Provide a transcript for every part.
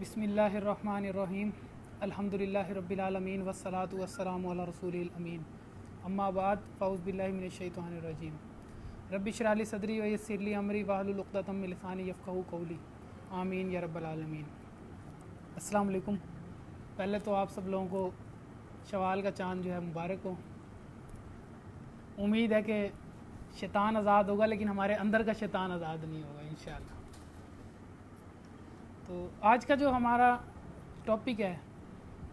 بسم اللہ الرحمن الرحیم الحمدللہ رب العالمین والصلاة والسلام علی رسول الامین اما بعد فاعوذ باللہ من الشیطان الرجیم رب اشرح لی صدری ویسر لی امری واحلل عقدۃ من لسانی یفقہوا قولی آمین یا رب العالمین۔ السلام علیکم۔ پہلے تو آپ سب لوگوں کو شوال کا چاند جو ہے مبارک ہو۔ امید ہے کہ شیطان آزاد ہوگا لیکن ہمارے اندر کا شیطان آزاد نہیں ہوگا انشاءاللہ۔ تو آج کا جو ہمارا ٹاپک ہے،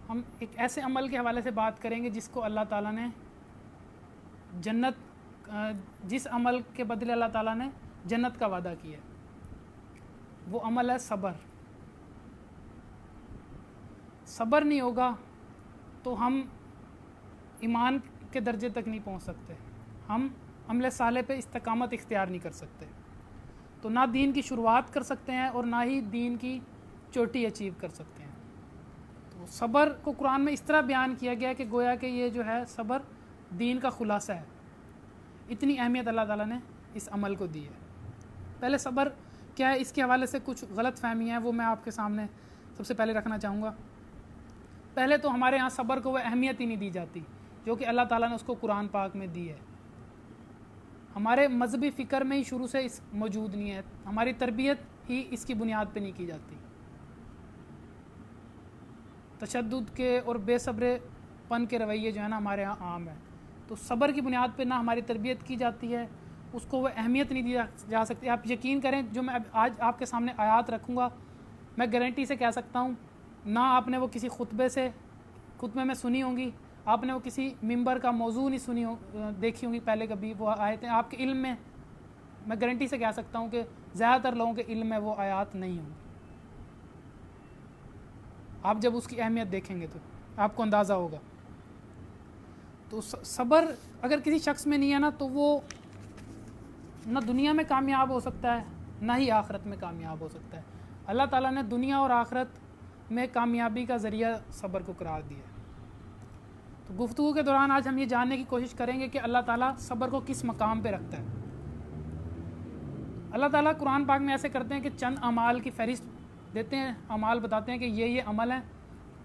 ہم ایک ایسے عمل کے حوالے سے بات کریں گے جس کو اللہ تعالیٰ نے جس عمل کے بدلے اللہ تعالیٰ نے جنت کا وعدہ کیا ہے۔ وہ عمل ہے صبر۔ صبر نہیں ہوگا تو ہم ایمان کے درجے تک نہیں پہنچ سکتے، ہم عمل صالح پہ استقامت اختیار نہیں کر سکتے، تو نہ دین کی شروعات کر سکتے ہیں اور نہ ہی دین کی چوٹی اچیو کر سکتے ہیں۔ تو صبر کو قرآن میں اس طرح بیان کیا گیا کہ گویا کہ یہ جو ہے صبر دین کا خلاصہ ہے۔ اتنی اہمیت اللہ تعالیٰ نے اس عمل کو دی ہے۔ پہلے صبر کیا ہے، اس کے حوالے سے کچھ غلط فہمی ہیں، وہ میں آپ کے سامنے سب سے پہلے رکھنا چاہوں گا۔ پہلے تو ہمارے ہاں صبر کو وہ اہمیت ہی نہیں دی جاتی جو کہ اللہ تعالیٰ نے اس کو قرآن پاک میں دی ہے۔ ہمارے مذہبی فکر میں ہی شروع سے اس موجود نہیں ہے، ہماری تربیت ہی اس کی بنیاد پہ نہیں کی جاتی۔ تشدد کے اور بے صبر پن کے رویے جو ہے نا ہمارے ہاں عام ہے، تو صبر کی بنیاد پہ نہ ہماری تربیت کی جاتی ہے، اس کو وہ اہمیت نہیں دی جا سکتی۔ آپ یقین کریں، جو میں آج آپ کے سامنے آیات رکھوں گا، میں گارنٹی سے کہہ سکتا ہوں نہ آپ نے وہ کسی خطبے میں سنی ہوں گی، آپ نے وہ کسی ممبر کا موضوع نہیں دیکھی ہوں گی پہلے کبھی، وہ آیتیں آپ کے علم میں گارنٹی سے کہہ سکتا ہوں کہ زیادہ تر لوگوں کے علم میں وہ آیات نہیں ہوں گی۔ آپ جب اس کی اہمیت دیکھیں گے تو آپ کو اندازہ ہوگا۔ تو صبر اگر کسی شخص میں نہیں ہے نا، تو وہ نہ دنیا میں کامیاب ہو سکتا ہے نہ ہی آخرت میں کامیاب ہو سکتا ہے۔ اللہ تعالیٰ نے دنیا اور آخرت میں کامیابی کا ذریعہ صبر کو قرار دیا ہے۔ تو گفتگو کے دوران آج ہم یہ جاننے کی کوشش کریں گے کہ اللہ تعالیٰ صبر کو کس مقام پہ رکھتا ہے۔ اللہ تعالیٰ قرآن پاک میں ایسے کرتے ہیں کہ چند اعمال کی فہرست دیتے ہیں، اعمال بتاتے ہیں کہ یہ عمل ہیں،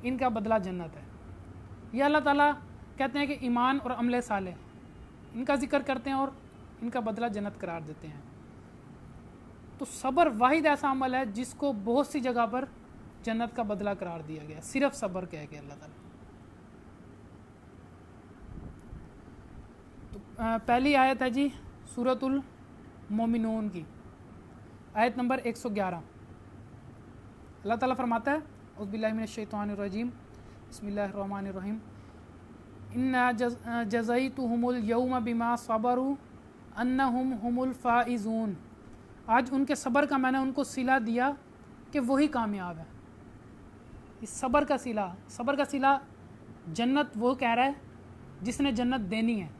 ان کا بدلہ جنت ہے۔ یہ اللہ تعالیٰ کہتے ہیں کہ ایمان اور عمل صالح، ان کا ذکر کرتے ہیں اور ان کا بدلہ جنت قرار دیتے ہیں۔ تو صبر واحد ایسا عمل ہے جس کو بہت سی جگہ پر جنت کا بدلہ قرار دیا گیا، صرف صبر کہہ کے اللہ تعالیٰ۔ تو پہلی آیت ہے جی سورۃ المومنون کی، آیت نمبر 111۔ اللہ تعالیٰ فرماتا ہے اعوذ باللہ من الشیطان الرجیم بسم اللہ الرحمن الرحیم انا جزیتہم اليوم بما صبروا انہم هم الفائزون۔ آج ان کے صبر کا میں نے ان کو صلہ دیا کہ وہی کامیاب ہے۔ اس صبر کا صلہ جنت وہ کہہ رہا ہے جس نے جنت دینی ہے،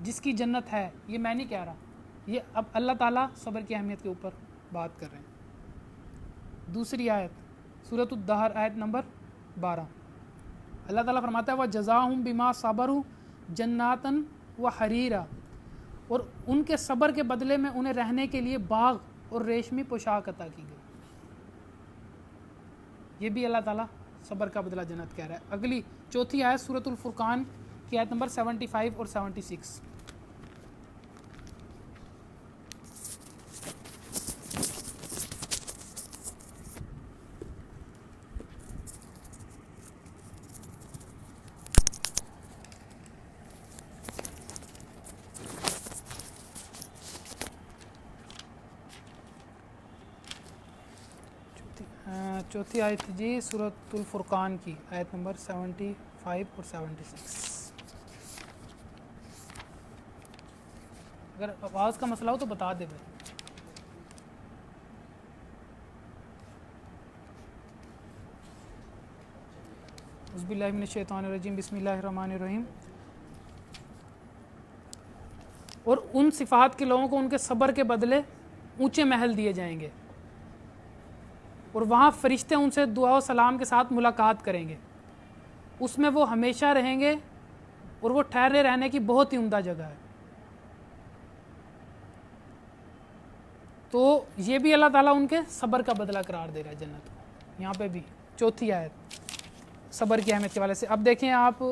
جس کی جنت ہے، یہ میں نہیں کہہ رہا، یہ اب اللہ تعالیٰ صبر کی اہمیت کے اوپر بات کر رہے ہیں۔ دوسری آیت سورۃ الدہر آیت نمبر 12، اللہ تعالیٰ فرماتا ہے وَجَزَاهُمْ بِمَا صَبَرُوا جَنَّاتًا وَحَرِيرًا، اور ان کے صبر کے بدلے میں انہیں رہنے کے لیے باغ اور ریشمی پوشاک عطا کی گئی۔ یہ بھی اللہ تعالیٰ صبر کا بدلہ جنت کہہ رہا ہے۔ اگلی چوتھی آیت سورۃ الفرقان کی آیت نمبر 75 اور 76، چوتھی آیت جی سورۃ الفرقان کی آیت نمبر 75 اور 76۔ اگر آواز کا مسئلہ ہو تو بتا دے بھائی۔ اعوذ باللہ من الشیطان الرجیم بسم اللہ الرحمن الرحیم۔ اور ان صفات کے لوگوں کو ان کے صبر کے بدلے اونچے محل دیے جائیں گے، اور وہاں فرشتے ان سے دعا و سلام کے ساتھ ملاقات کریں گے، اس میں وہ ہمیشہ رہیں گے اور وہ ٹھہرے رہنے کی بہت ہی عمدہ جگہ ہے۔ تو یہ بھی اللہ تعالیٰ ان کے صبر کا بدلہ قرار دے رہا ہے جنت کو۔ یہاں پہ بھی چوتھی آیت صبر کی اہمیت کے حوالے سے. اب دیکھیں آپ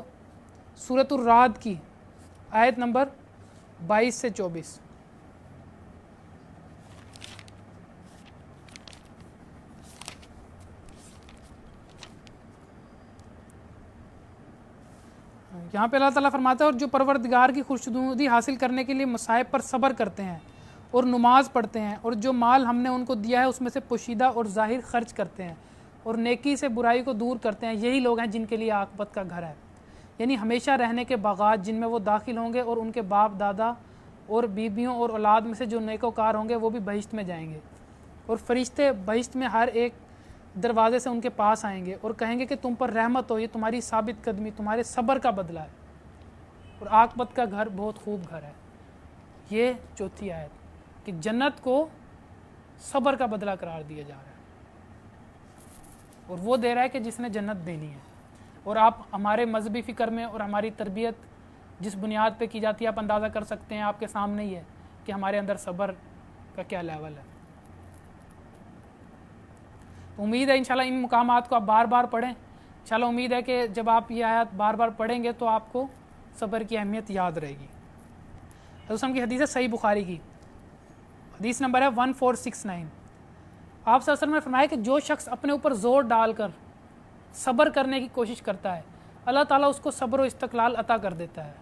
سورۃ الرعد کی آیت نمبر 22 سے 24. یہاں پہ اللہ تعالیٰ فرماتا ہے اور جو پروردگار کی خوشنودی حاصل کرنے کے لیے مصائب پر صبر کرتے ہیں اور نماز پڑھتے ہیں اور جو مال ہم نے ان کو دیا ہے اس میں سے پوشیدہ اور ظاہر خرچ کرتے ہیں اور نیکی سے برائی کو دور کرتے ہیں، یہی لوگ ہیں جن کے لیے عاقبت کا گھر ہے، یعنی ہمیشہ رہنے کے باغات جن میں وہ داخل ہوں گے، اور ان کے باپ دادا اور بیویوں اور اولاد میں سے جو نیکوکار ہوں گے وہ بھی بہشت میں جائیں گے، اور فرشتے بہشت میں ہر ایک دروازے سے ان کے پاس آئیں گے اور کہیں گے کہ تم پر رحمت ہو، یہ تمہاری ثابت قدمی، تمہارے صبر کا بدلہ ہے، اور عاقبت کا گھر بہت خوب گھر ہے. یہ چوتھی آیت کہ جنت کو صبر کا بدلہ قرار دیا جا رہا ہے، اور وہ دے رہا ہے کہ جس نے جنت دینی ہے. اور آپ ہمارے مذہبی فکر میں اور ہماری تربیت جس بنیاد پہ کی جاتی ہے آپ اندازہ کر سکتے ہیں، آپ کے سامنے ہی ہے کہ ہمارے اندر صبر کا کیا لیول ہے. تو امید ہے انشاءاللہ ان مقامات کو آپ بار بار پڑھیں. انشاءاللہ امید ہے کہ جب آپ یہ آیات بار بار پڑھیں گے تو آپ کو صبر کی اہمیت یاد رہے گی. حضرت صلی اللہ علیہ وسلم کی حدیث ہے صحیح بخاری کی، حدیث نمبر ہے 1469. آپ صلی اللہ علیہ وسلم نے فرمایا کہ جو شخص اپنے اوپر زور ڈال کر صبر کرنے کی کوشش کرتا ہے اللہ تعالیٰ اس کو صبر و استقلال عطا کر دیتا ہے،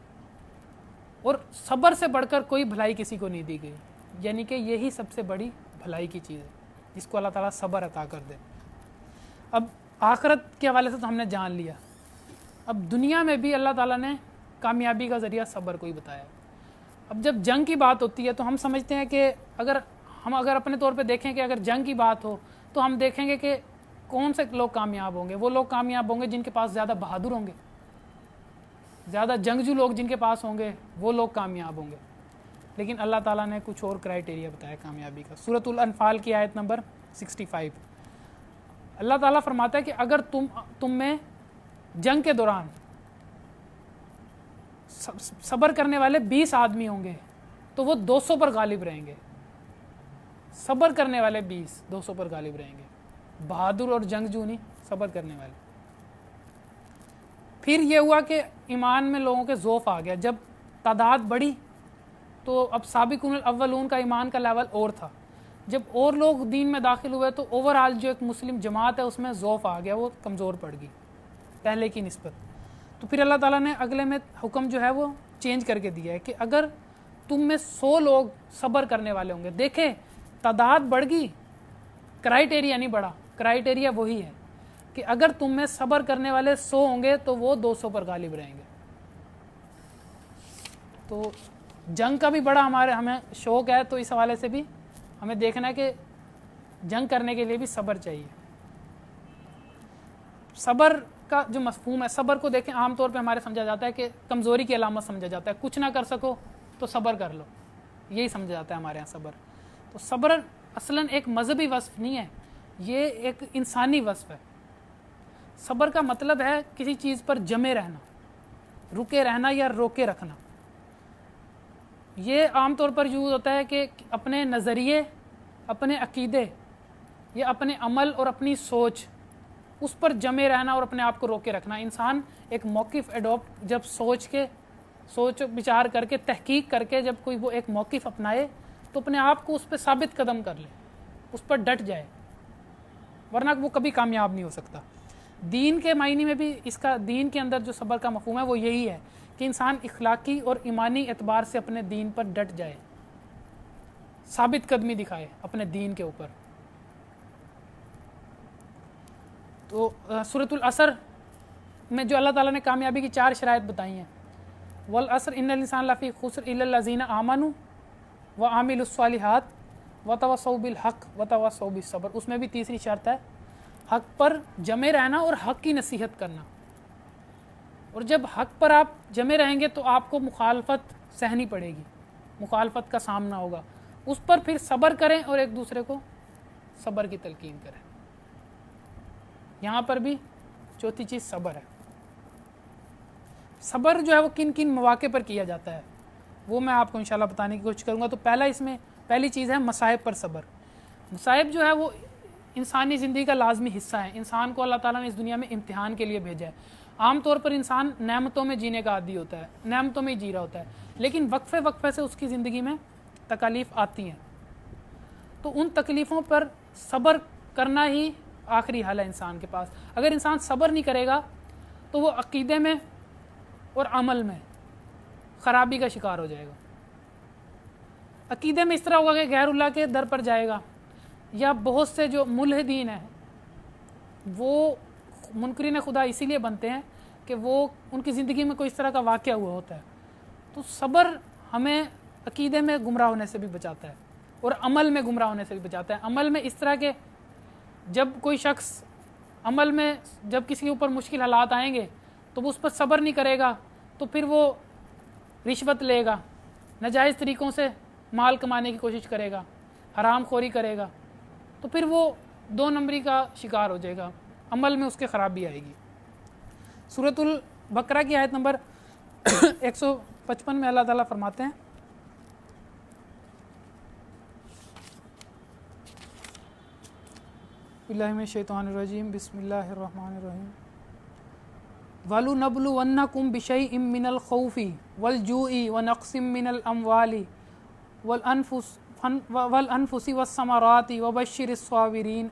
اور صبر سے بڑھ کر کوئی بھلائی کسی کو نہیں دی گئی، یعنی کہ یہی سب سے بڑی بھلائی کی چیز ہے جس کو اللہ تعالیٰ صبر عطا کر دے. اب آخرت کے حوالے سے تو ہم نے جان لیا، اب دنیا میں بھی اللہ تعالیٰ نے کامیابی کا ذریعہ صبر کو ہی بتایا. اب جب جنگ کی بات ہوتی ہے تو ہم سمجھتے ہیں کہ اگر اپنے طور پہ دیکھیں کہ اگر جنگ کی بات ہو تو ہم دیکھیں گے کہ کون سے لوگ کامیاب ہوں گے. وہ لوگ کامیاب ہوں گے جن کے پاس زیادہ بہادر ہوں گے، زیادہ جنگجو لوگ جن کے پاس ہوں گے وہ لوگ کامیاب ہوں گے. لیکن اللہ تعالیٰ نے کچھ اور کرائٹیریا بتایا کامیابی کا. سورۃ الانفال کی آیت نمبر 65 اللہ تعالیٰ فرماتا ہے کہ اگر تم میں جنگ کے دوران صبر کرنے والے 20 آدمی ہوں گے تو وہ 200 پر غالب رہیں گے. صبر کرنے والے 200 پر غالب رہیں گے، بہادر اور جنگجو نہیں، صبر کرنے والے. پھر یہ ہوا کہ ایمان میں لوگوں کے ذوف آ گیا. جب تعداد بڑھی تو اب سابقون الاولون کا ایمان کا لیول اور تھا. جب اور لوگ دین میں داخل ہوئے تو اوورآل جو ایک مسلم جماعت ہے اس میں ذوف آ گیا، وہ کمزور پڑ گئی پہلے کی نسبت. تو پھر اللہ تعالیٰ نے اگلے میں حکم جو ہے وہ چینج کر کے دیا ہے کہ اگر تم میں 100 لوگ صبر کرنے والے ہوں گے. دیکھیں تعداد بڑھ گئی، کرائٹیریا نہیں بڑھا. کرائٹیریا وہی ہے کہ اگر تم میں صبر کرنے والے 100 ہوں گے تو وہ 200 پر غالب رہیں گے. تو جنگ کا بھی بڑا ہمیں شوق ہے، تو اس حوالے سے بھی ہمیں دیکھنا ہے کہ جنگ کرنے کے لیے بھی صبر چاہیے. صبر کا جو مفہوم ہے، صبر کو دیکھیں عام طور پہ ہمارے سمجھا جاتا ہے کہ کمزوری کی علامت سمجھا جاتا ہے. کچھ نہ کر سکو تو صبر کر لو، یہی سمجھا جاتا ہے ہمارے یہاں صبر. تو صبر اصلاً ایک مذہبی وصف نہیں ہے، یہ ایک انسانی وصف ہے. صبر کا مطلب ہے کسی چیز پر جمے رہنا، رکے رہنا یا روکے رکھنا. یہ عام طور پر یوز ہوتا ہے کہ اپنے نظریے، اپنے عقیدے یا اپنے عمل اور اپنی سوچ اس پر جمے رہنا اور اپنے آپ کو روکے رکھنا. انسان ایک موقف ایڈاپٹ جب سوچ بچار کر کے تحقیق کر کے جب کوئی وہ ایک موقف اپنائے تو اپنے آپ کو اس پہ ثابت قدم کر لے، اس پر ڈٹ جائے، ورنہ وہ کبھی کامیاب نہیں ہو سکتا. دین کے معنی میں بھی دین کے اندر جو صبر کا مفہوم ہے وہ یہی ہے کہ انسان اخلاقی اور ایمانی اعتبار سے اپنے دین پر ڈٹ جائے، ثابت قدمی دکھائے اپنے دین کے اوپر. تو سورۃ العصر میں جو اللہ تعالیٰ نے کامیابی کی 4 شرائط بتائی ہیں، والعصر ان الانسان لفی خسر الا الذین آمنوا وعملوا الصالحات وتواصوا بالحق وتواصوا بالصبر. اس میں بھی تیسری شرط ہے حق پر جمے رہنا اور حق کی نصیحت کرنا. اور جب حق پر آپ جمے رہیں گے تو آپ کو مخالفت سہنی پڑے گی، مخالفت کا سامنا ہوگا. اس پر پھر صبر کریں اور ایک دوسرے کو صبر کی تلقین کریں. یہاں پر بھی چوتھی چیز صبر ہے. صبر جو ہے وہ کن کن مواقع پر کیا جاتا ہے وہ میں آپ کو انشاءاللہ بتانے کی کوشش کروں گا. تو پہلی چیز ہے مصائب پر صبر. مصائب جو ہے وہ انسانی زندگی کا لازمی حصہ ہے. انسان کو اللہ تعالیٰ نے اس دنیا میں امتحان کے لیے بھیجا ہے. عام طور پر انسان نعمتوں میں جینے کا عادی ہوتا ہے, نعمتوں میں ہی جی رہا ہوتا ہے, لیکن وقفے وقفے سے اس کی زندگی میں تکالیف آتی ہیں. تو ان تکلیفوں پر صبر کرنا ہی آخری حل ہے انسان کے پاس. اگر انسان صبر نہیں کرے گا تو وہ عقیدے میں اور عمل میں خرابی کا شکار ہو جائے گا. عقیدے میں اس طرح ہوگا کہ غیر اللہ کے در پر جائے گا, یا بہت سے جو ملحدین ہیں وہ منکرین خدا اسی لیے بنتے ہیں کہ وہ ان کی زندگی میں کوئی اس طرح کا واقعہ ہوا ہوتا ہے. تو صبر ہمیں عقیدے میں گمراہ ہونے سے بھی بچاتا ہے اور عمل میں گمراہ ہونے سے بھی بچاتا ہے. عمل میں اس طرح کہ جب کوئی شخص عمل میں جب کسی کے اوپر مشکل حالات آئیں گے تو وہ اس پر صبر نہیں کرے گا, تو پھر وہ رشوت لے گا, ناجائز طریقوں سے مال کمانے کی کوشش کرے گا, حرام خوری کرے گا, تو پھر وہ 2 نمبری کا شکار ہو جائے گا, عمل میں اس کے خرابی آئے گی. سورۃ البقرہ کی آیت نمبر 155 میں اللہ تعالیٰ فرماتے ہیں باللہ من الشیطان الرجیم بسم اللہ الرحمن الرحیم وَلُنَبْلُوَنَّكُمْ بِشَيْءٍ مِّنَ الْخَوْفِ وَالْجُوعِ وَنَقْصٍ مِّنَ الْأَمْوَالِ وَالْأَنفُسِ وَالثَّمَرَاتِ وَبَشِّرِ الصَّابِرِينَ.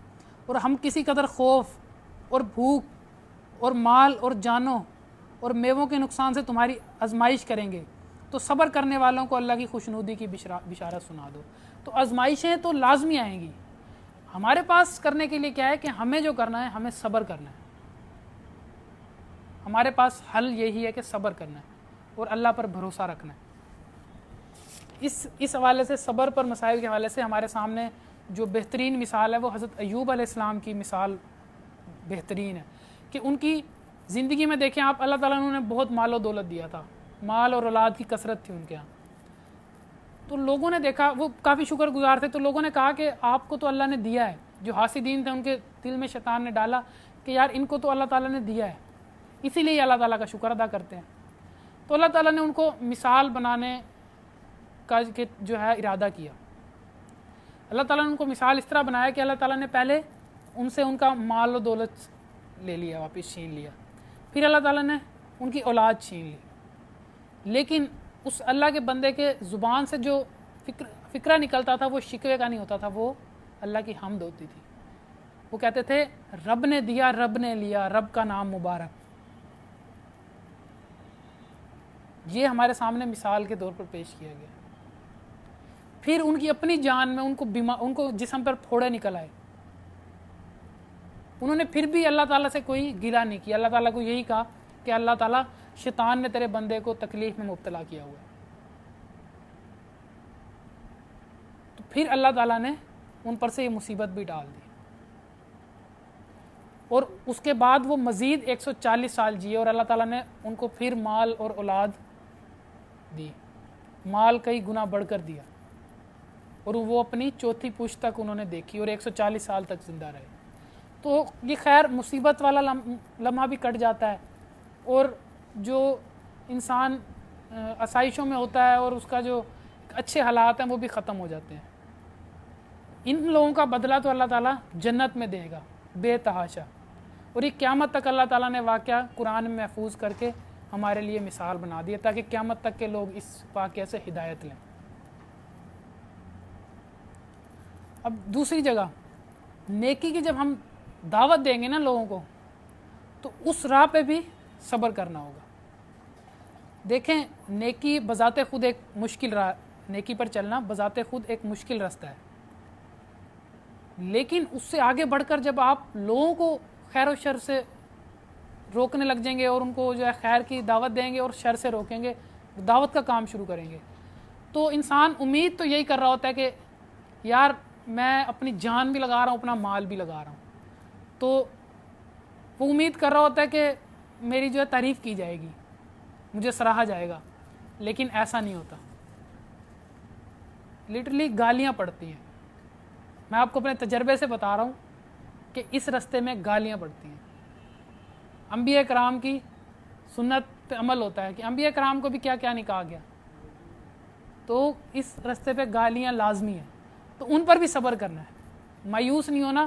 اور ہم کسی قدر خوف اور بھوک اور مال اور جانوں اور میووں کے نقصان سے تمہاری آزمائش کریں گے, تو صبر کرنے والوں کو اللہ کی خوشنودی کی بشارت سنا دو. تو آزمائشیں تو لازمی آئیں گی. ہمارے پاس کرنے کے لیے کیا ہے کہ ہمیں جو کرنا ہے ہمیں صبر کرنا ہے. ہمارے پاس حل یہی ہے کہ صبر کرنا ہے اور اللہ پر بھروسہ رکھنا ہے. اس حوالے سے صبر پر مسائل کے حوالے سے ہمارے سامنے جو بہترین مثال ہے وہ حضرت ایوب علیہ السلام کی مثال بہترین ہے کہ ان کی زندگی میں دیکھیں آپ, اللہ تعالیٰ نے انہیں بہت مال و دولت دیا تھا, مال اور اولاد کی کثرت تھی ان کے ہاں. تو لوگوں نے دیکھا وہ کافی شکر گزار تھے, تو لوگوں نے کہا کہ آپ کو تو اللہ نے دیا ہے. جو حاسدین تھے ان کے دل میں شیطان نے ڈالا کہ یار ان کو تو اللہ تعالیٰ نے دیا ہے, اسی لیے اللہ تعالیٰ کا شکر ادا کرتے ہیں. تو اللہ تعالیٰ نے ان کو مثال بنانے کا جو ہے ارادہ کیا. اللہ تعالیٰ نے ان کو مثال اس طرح بنایا کہ اللہ تعالیٰ نے پہلے ان سے ان کا مال و دولت لے لیا, واپس چھین لیا. پھر اللہ تعالیٰ نے ان کی اولاد چھین لی. لیکن اس اللہ کے بندے کے زبان سے جو فکرہ نکلتا تھا وہ شکوے کا نہیں ہوتا تھا, وہ اللہ کی حمد ہوتی تھی. وہ کہتے تھے رب نے دیا, رب نے لیا, رب کا نام مبارک. یہ ہمارے سامنے مثال کے طور پر پیش کیا گیا. پھر ان کی اپنی جان میں ان کو جسم پر پھوڑے نکل آئے. انہوں نے پھر بھی اللہ تعالیٰ سے کوئی گلہ نہیں کیا. اللہ تعالیٰ کو یہی کہا کہ اللہ تعالیٰ شیطان نے تیرے بندے کو تکلیف میں مبتلا کیا ہوا ہے. تو پھر اللہ تعالیٰ نے ان پر سے یہ مصیبت بھی ڈال دی, اور اس کے بعد وہ مزید 140 سال جیے, اور اللہ تعالیٰ نے ان کو پھر مال اور اولاد دی, مال کئی گنا بڑھ کر دیا, اور وہ اپنی 4تھی پشت تک انہوں نے دیکھی اور 140 سال تک زندہ رہے. تو یہ خیر مصیبت والا لمحہ بھی کٹ جاتا ہے, اور جو انسان آسائشوں میں ہوتا ہے اور اس کا جو اچھے حالات ہیں وہ بھی ختم ہو جاتے ہیں. ان لوگوں کا بدلہ تو اللہ تعالیٰ جنت میں دے گا بے تحاشا. اور یہ قیامت تک اللہ تعالیٰ نے واقعہ قرآن میں محفوظ کر کے ہمارے لیے مثال بنا دی ہے, تاکہ قیامت تک کے لوگ اس واقعے سے ہدایت لیں. اب دوسری جگہ نیکی کی جب ہم دعوت دیں گے نا لوگوں کو, تو اس راہ پہ بھی صبر کرنا ہوگا. دیکھیں نیکی بذات خود ایک مشکل راہ, نیکی پر چلنا بذات خود ایک مشکل راستہ ہے, لیکن اس سے آگے بڑھ کر جب آپ لوگوں کو خیر و شر سے روکنے لگ جائیں گے اور ان کو جو ہے خیر کی دعوت دیں گے اور شر سے روکیں گے, دعوت کا کام شروع کریں گے, تو انسان امید تو یہی کر رہا ہوتا ہے کہ یار میں اپنی جان بھی لگا رہا ہوں, اپنا مال بھی لگا رہا ہوں, تو وہ امید کر رہا ہوتا ہے کہ میری جو ہے تعریف کی جائے گی, مجھے سراہا جائے گا. لیکن ایسا نہیں ہوتا, لٹرلی گالیاں پڑتی ہیں. میں آپ کو اپنے تجربے سے بتا رہا ہوں کہ اس رستے میں گالیاں پڑتی ہیں. انبیاء کرام کی سنت پہ عمل ہوتا ہے کہ انبیاء کرام کو بھی کیا کیا نہیں کہا گیا, تو اس رستے پہ گالیاں لازمی ہیں. تو ان پر بھی صبر کرنا ہے, مایوس نہیں ہونا,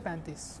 35।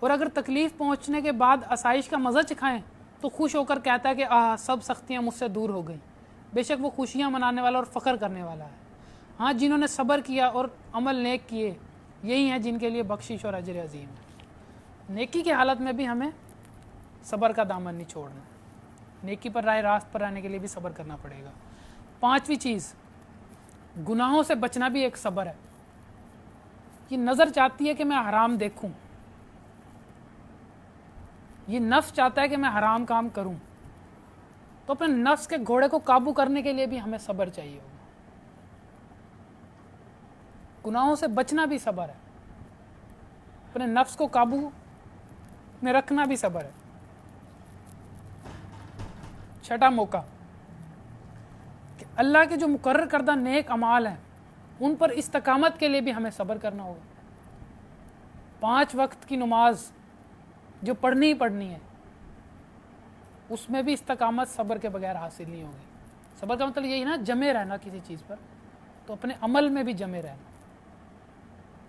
اور اگر تکلیف پہنچنے کے بعد آسائش کا مزہ چکھائیں تو خوش ہو کر کہتا ہے کہ سب سختیاں مجھ سے دور ہو گئیں۔ بے شک وہ خوشیاں منانے والا اور فخر کرنے والا ہے۔ ہاں، جنہوں نے صبر کیا اور عمل نیک کیے، یہی ہیں جن کے لیے بخشش اور اجر عظیم ہے۔ نیکی کی حالت میں بھی ہمیں صبر کا دامن نہیں چھوڑنا، نیکی پر راہ راست پر رہنے کے لیے بھی صبر کرنا پڑے گا۔ 5ویں چیز، گناہوں سے بچنا بھی ایک صبر ہے۔ یہ نظر چاہتی ہے کہ میں حرام دیکھوں، یہ نفس چاہتا ہے کہ میں حرام کام کروں، تو اپنے نفس کے گھوڑے کو قابو کرنے کے لیے بھی ہمیں صبر چاہیے ہوگا۔ گناہوں سے بچنا بھی صبر ہے، اپنے نفس کو قابو میں رکھنا بھی صبر ہے۔ 6واں موقع کہ اللہ کے جو مقرر کردہ نیک اعمال ہیں ان پر استقامت کے لیے بھی ہمیں صبر کرنا ہوگا۔ 5 وقت کی نماز جو پڑھنی ہی پڑھنی ہے، اس میں بھی استقامت صبر کے بغیر حاصل نہیں ہوگی۔ صبر کا مطلب یہی نا، جمے رہنا کسی چیز پر، تو اپنے عمل میں بھی جمے رہنا،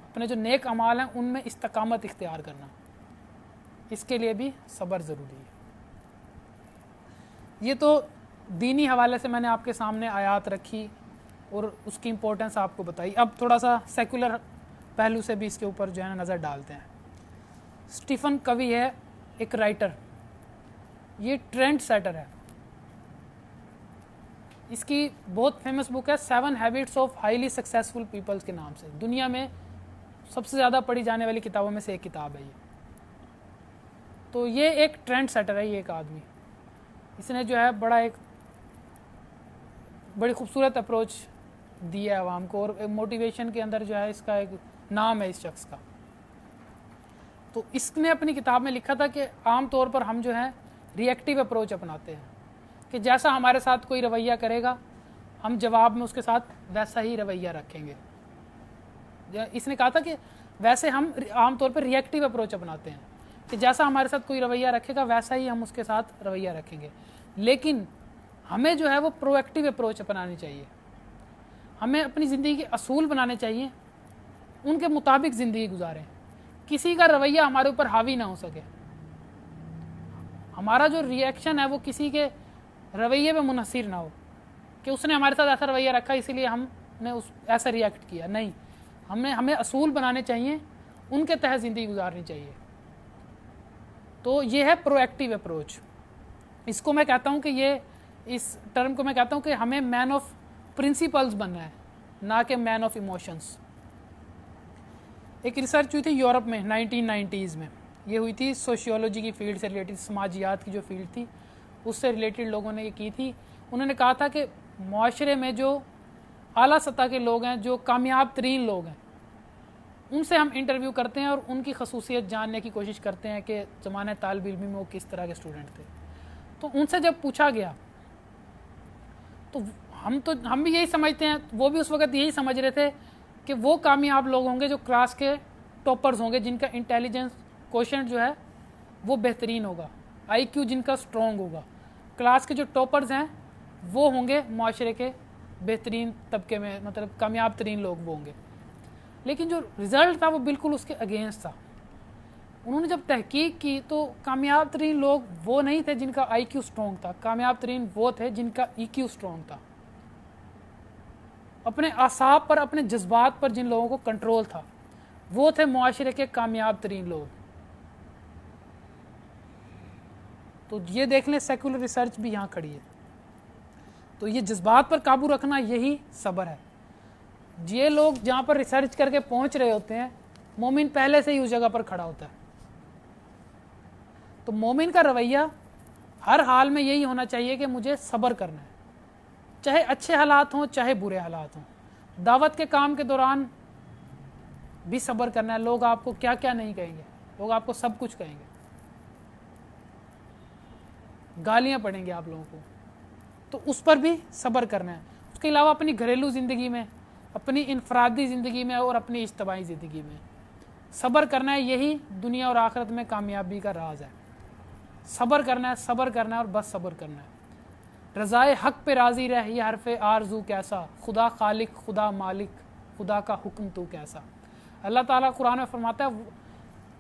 اپنے جو نیک اعمال ہیں ان میں استقامت اختیار کرنا، اس کے لیے بھی صبر ضروری ہے۔ یہ تو دینی حوالے سے میں نے آپ کے سامنے آیات رکھی اور اس کی امپورٹنس آپ کو بتائی۔ اب تھوڑا سا سیکولر پہلو سے بھی اس کے اوپر جو ہے نا نظر ڈالتے ہیں۔ اسٹیفن کوی ہے ایک رائٹر، یہ ٹرینڈ سیٹر ہے۔ اس کی بہت فیمس بک ہے 7 habits of highly successful peoples کے نام سے، دنیا میں سب سے زیادہ پڑھی جانے والی کتابوں میں سے ایک کتاب ہے یہ۔ تو یہ ایک ٹرینڈ سیٹر ہے، یہ ایک آدمی، اس نے جو ہے بڑی خوبصورت اپروچ دی ہے عوام کو، اور موٹیویشن کے اندر جو ہے اس کا ایک نام ہے اس شخص کا۔ تو اس نے اپنی کتاب میں لکھا تھا کہ عام طور پر ہم جو ہے ری ایکٹیو اپروچ اپناتے ہیں، کہ جیسا ہمارے ساتھ کوئی رویہ کرے گا ہم جواب میں اس کے ساتھ ویسا ہی رویہ رکھیں گے۔ اس نے کہا تھا کہ ویسے ہم عام طور پر ری ایکٹیو اپروچ اپناتے ہیں، کہ جیسا ہمارے ساتھ کوئی رویہ رکھے گا ویسا ہی ہم اس کے ساتھ رویہ رکھیں گے، لیکن ہمیں جو ہے وہ پرو ایکٹیو اپروچ اپنانی چاہیے۔ ہمیں اپنی زندگی کے اصول بنانے چاہیے، ان کے مطابق زندگی گزاریں، کسی کا رویہ ہمارے اوپر حاوی نہ ہو سکے، ہمارا جو ری ایکشن ہے وہ کسی کے رویے پہ منحصر نہ ہو کہ اس نے ہمارے ساتھ ایسا رویہ رکھا اسی لیے ہم نے ایسا ری ایکٹ کیا۔ نہیں، ہمیں اصول بنانے چاہیے، ان کے تحت زندگی گزارنی چاہیے۔ تو یہ ہے پرو ایکٹیو اپروچ۔ اس کو میں کہتا ہوں کہ اس ٹرم کو میں کہتا ہوں کہ ہمیں مین آف پرنسپلز بننا ہے، نہ کہ مین آف ایموشنز۔ ایک ریسرچ ہوئی تھی یورپ میں 1990s میں، یہ ہوئی تھی سوشیولوجی کی فیلڈ سے ریلیٹڈ، سماجیات کی جو فیلڈ تھی اس سے ریلیٹڈ لوگوں نے یہ کی تھی۔ انہوں نے کہا تھا کہ معاشرے میں جو اعلیٰ سطح کے لوگ ہیں، جو کامیاب ترین لوگ ہیں، ان سے ہم انٹرویو کرتے ہیں اور ان کی خصوصیت جاننے کی کوشش کرتے ہیں کہ زمانہ طالب علمی میں وہ کس طرح کے اسٹوڈنٹ تھے۔ تو ان سے جب پوچھا گیا تو ہم بھی یہی سمجھتے ہیں، وہ بھی اس وقت یہی سمجھ رہے تھے کہ وہ کامیاب لوگ ہوں گے جو کلاس کے ٹاپرز ہوں گے، جن کا انٹیلیجنس کوشنٹ جو ہے وہ بہترین ہوگا، آئی کیو جن کا اسٹرانگ ہوگا۔ کلاس کے جو ٹاپرز ہیں وہ ہوں گے معاشرے کے بہترین طبقے میں، مطلب کامیاب ترین لوگ وہ ہوں گے۔ لیکن جو رزلٹ تھا وہ بالکل اس کے اگینسٹ تھا۔ انہوں نے جب تحقیق کی تو کامیاب ترین لوگ وہ نہیں تھے جن کا آئی کیو اسٹرانگ تھا، کامیاب ترین وہ تھے جن کا ای کیو اسٹرانگ تھا، اپنے اعصاب پر، اپنے جذبات پر جن لوگوں کو کنٹرول تھا، وہ تھے معاشرے کے کامیاب ترین لوگ۔ تو یہ دیکھ لیں، سیکولر ریسرچ بھی یہاں کھڑی ہے۔ تو یہ جذبات پر قابو رکھنا یہی صبر ہے۔ یہ لوگ جہاں پر ریسرچ کر کے پہنچ رہے ہوتے ہیں، مومن پہلے سے ہی اس جگہ پر کھڑا ہوتا ہے۔ تو مومن کا رویہ ہر حال میں یہی ہونا چاہیے کہ مجھے صبر کرنا ہے، چاہے اچھے حالات ہوں چاہے برے حالات ہوں۔ دعوت کے کام کے دوران بھی صبر کرنا ہے، لوگ آپ کو کیا کیا نہیں کہیں گے، لوگ آپ کو سب کچھ کہیں گے، گالیاں پڑیں گے آپ لوگوں کو، تو اس پر بھی صبر کرنا ہے۔ اس کے علاوہ اپنی گھریلو زندگی میں، اپنی انفرادی زندگی میں اور اپنی اجتماعی زندگی میں صبر کرنا ہے۔ یہی دنیا اور آخرت میں کامیابی کا راز ہے۔ صبر کرنا ہے، صبر کرنا ہے اور بس صبر کرنا ہے۔ رضائے حق پہ راضی رہ، یہ حرف آرزو کیسا، خدا خالق خدا مالک، خدا کا حکم تو کیسا۔ اللہ تعالیٰ قرآن میں فرماتا ہے